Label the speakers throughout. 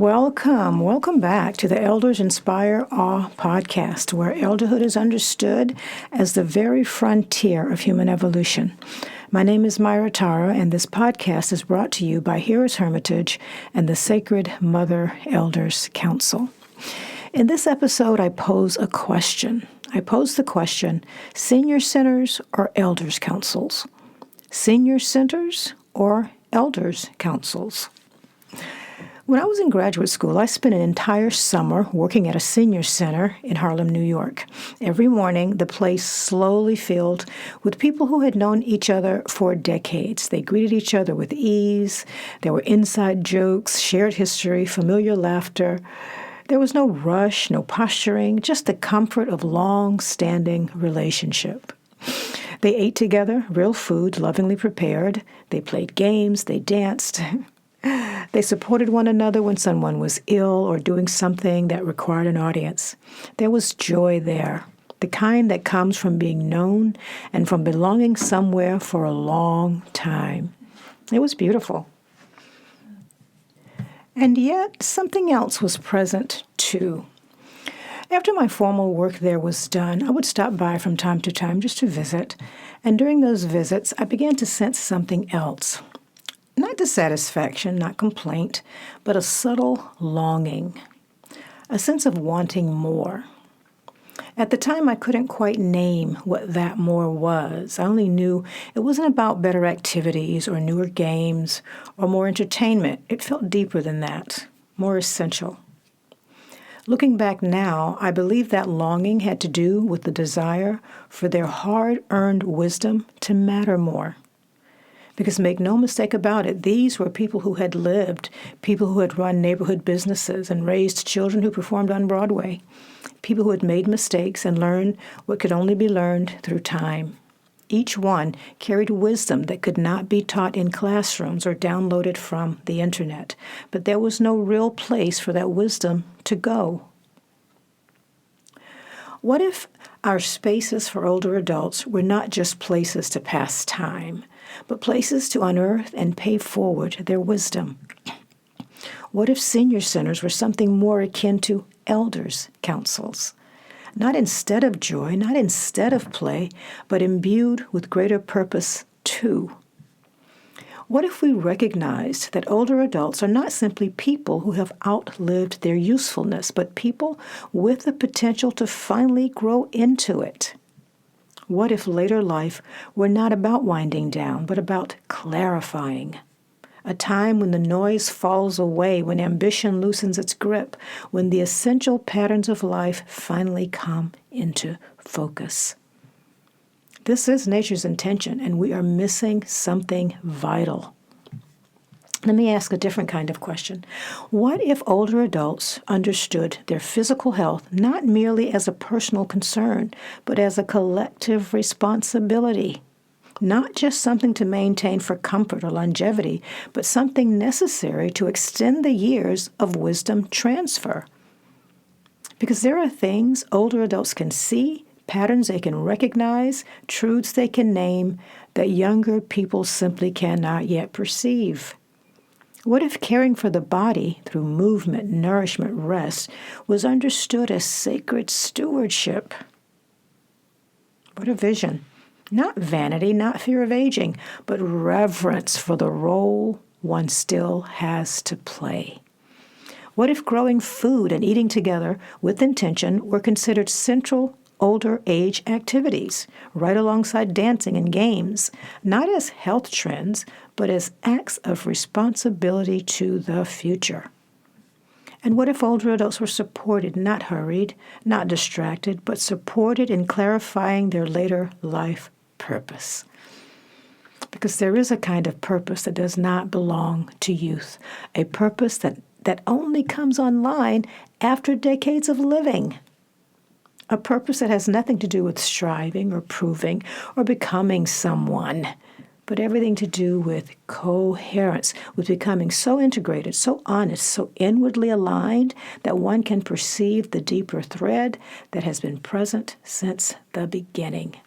Speaker 1: Welcome back to the Elders Inspire Awe podcast, where elderhood is understood as the very frontier of human evolution. My name is Myra Tara, and this podcast is brought to you by Heroes Hermitage and the Sacred Mother Elders Council. In this episode, I pose a question. I pose the question, senior centers or elders councils? Senior centers or elders councils? When I was in graduate school, I spent an entire summer working at a senior center in Harlem, New York. Every morning, the place slowly filled with people who had known each other for decades. They greeted each other with ease. There were inside jokes, shared history, familiar laughter. There was no rush, no posturing, just the comfort of long-standing relationship. They ate together, real food, lovingly prepared. They played games, they danced. They supported one another when someone was ill or doing something that required an audience. There was joy there, the kind that comes from being known and from belonging somewhere for a long time. It was beautiful. And yet, something else was present, too. After my formal work there was done, I would stop by from time to time just to visit. And during those visits, I began to sense something else. Not dissatisfaction, not complaint, but a subtle longing, a sense of wanting more. At the time, I couldn't quite name what that more was. I only knew it wasn't about better activities or newer games or more entertainment. It felt deeper than that, more essential. Looking back now, I believe that longing had to do with the desire for their hard-earned wisdom to matter more. Because make no mistake about it, these were people who had lived, people who had run neighborhood businesses and raised children who performed on Broadway, people who had made mistakes and learned what could only be learned through time. Each one carried wisdom that could not be taught in classrooms or downloaded from the internet, but there was no real place for that wisdom to go. What if our spaces for older adults were not just places to pass time, but places to unearth and pay forward their wisdom? What if senior centers were something more akin to elders' councils? Not instead of joy, not instead of play, but imbued with greater purpose too. What if we recognized that older adults are not simply people who have outlived their usefulness, but people with the potential to finally grow into it? What if later life were not about winding down, but about clarifying? A time when the noise falls away, when ambition loosens its grip, when the essential patterns of life finally come into focus. This is nature's intention, and we are missing something vital. Let me ask a different kind of question. What if older adults understood their physical health not merely as a personal concern, but as a collective responsibility? Not just something to maintain for comfort or longevity, but something necessary to extend the years of wisdom transfer. Because there are things older adults can see, patterns they can recognize, truths they can name that younger people simply cannot yet perceive. What if caring for the body through movement, nourishment, rest was understood as sacred stewardship? What a vision. Not vanity, not fear of aging, but reverence for the role one still has to play. What if growing food and eating together with intention were considered central older age activities, right alongside dancing and games, not as health trends, but as acts of responsibility to the future? And what if older adults were supported, not hurried, not distracted, but supported in clarifying their later life purpose? Because there is a kind of purpose that does not belong to youth, a purpose that only comes online after decades of living. A purpose that has nothing to do with striving or proving or becoming someone, but everything to do with coherence, with becoming so integrated, so honest, so inwardly aligned that one can perceive the deeper thread that has been present since the beginning.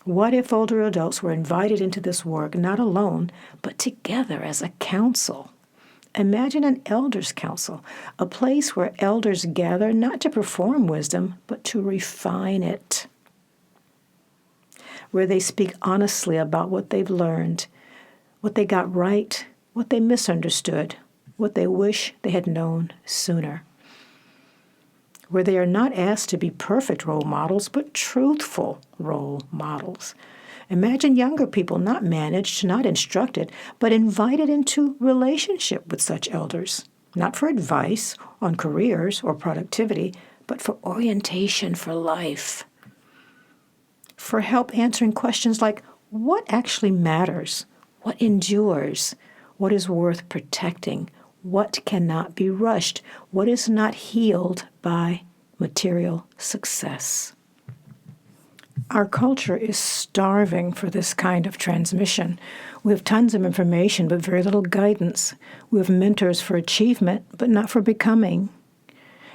Speaker 1: What if older adults were invited into this work not alone, but together as a council? Imagine an elders' council, a place where elders gather not to perform wisdom, but to refine it, where they speak honestly about what they've learned, what they got right, what they misunderstood, what they wish they had known sooner, where they are not asked to be perfect role models, but truthful role models. Imagine younger people not managed, not instructed, but invited into relationship with such elders, not for advice on careers or productivity, but for orientation for life, for help answering questions like what actually matters, what endures, what is worth protecting, what cannot be rushed, what is not healed by material success. Our culture is starving for this kind of transmission. We have tons of information, but very little guidance. We have mentors for achievement, but not for becoming.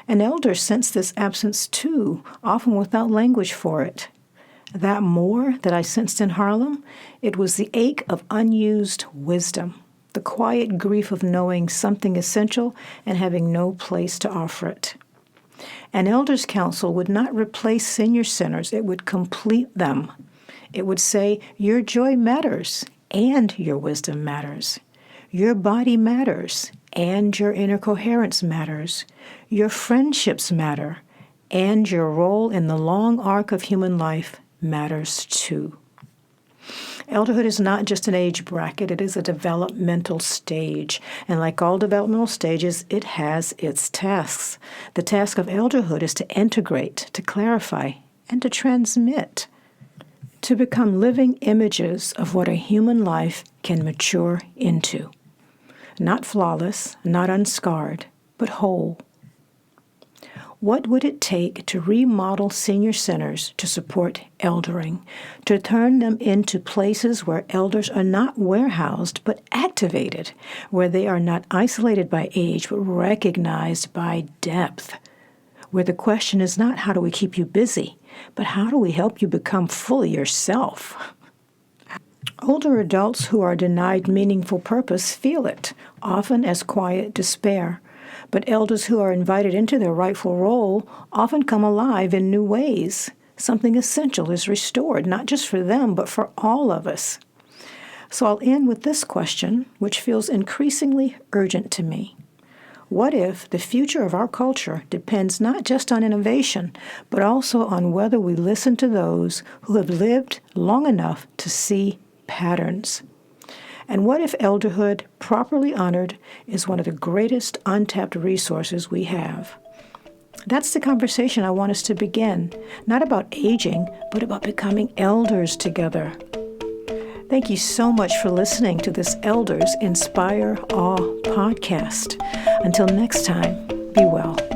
Speaker 1: And elders sense this absence too, often without language for it. That more that I sensed in Harlem, it was the ache of unused wisdom, the quiet grief of knowing something essential and having no place to offer it. An elders' council would not replace senior centers. It would complete them. It would say, your joy matters and your wisdom matters. Your body matters and your inner coherence matters. Your friendships matter and your role in the long arc of human life matters too. Elderhood is not just an age bracket, it is a developmental stage. And like all developmental stages, it has its tasks. The task of elderhood is to integrate, to clarify, and to transmit, to become living images of what a human life can mature into. Not flawless, not unscarred, but whole. What would it take to remodel senior centers to support eldering, to turn them into places where elders are not warehoused but activated, where they are not isolated by age but recognized by depth, where the question is not how do we keep you busy, but how do we help you become fully yourself? Older adults who are denied meaningful purpose feel it, often as quiet despair. But elders who are invited into their rightful role often come alive in new ways. Something essential is restored, not just for them, but for all of us. So I'll end with this question, which feels increasingly urgent to me. What if the future of our culture depends not just on innovation, but also on whether we listen to those who have lived long enough to see patterns? And what if elderhood, properly honored, is one of the greatest untapped resources we have? That's the conversation I want us to begin, not about aging, but about becoming elders together. Thank you so much for listening to this Elders Inspire Awe podcast. Until next time, be well.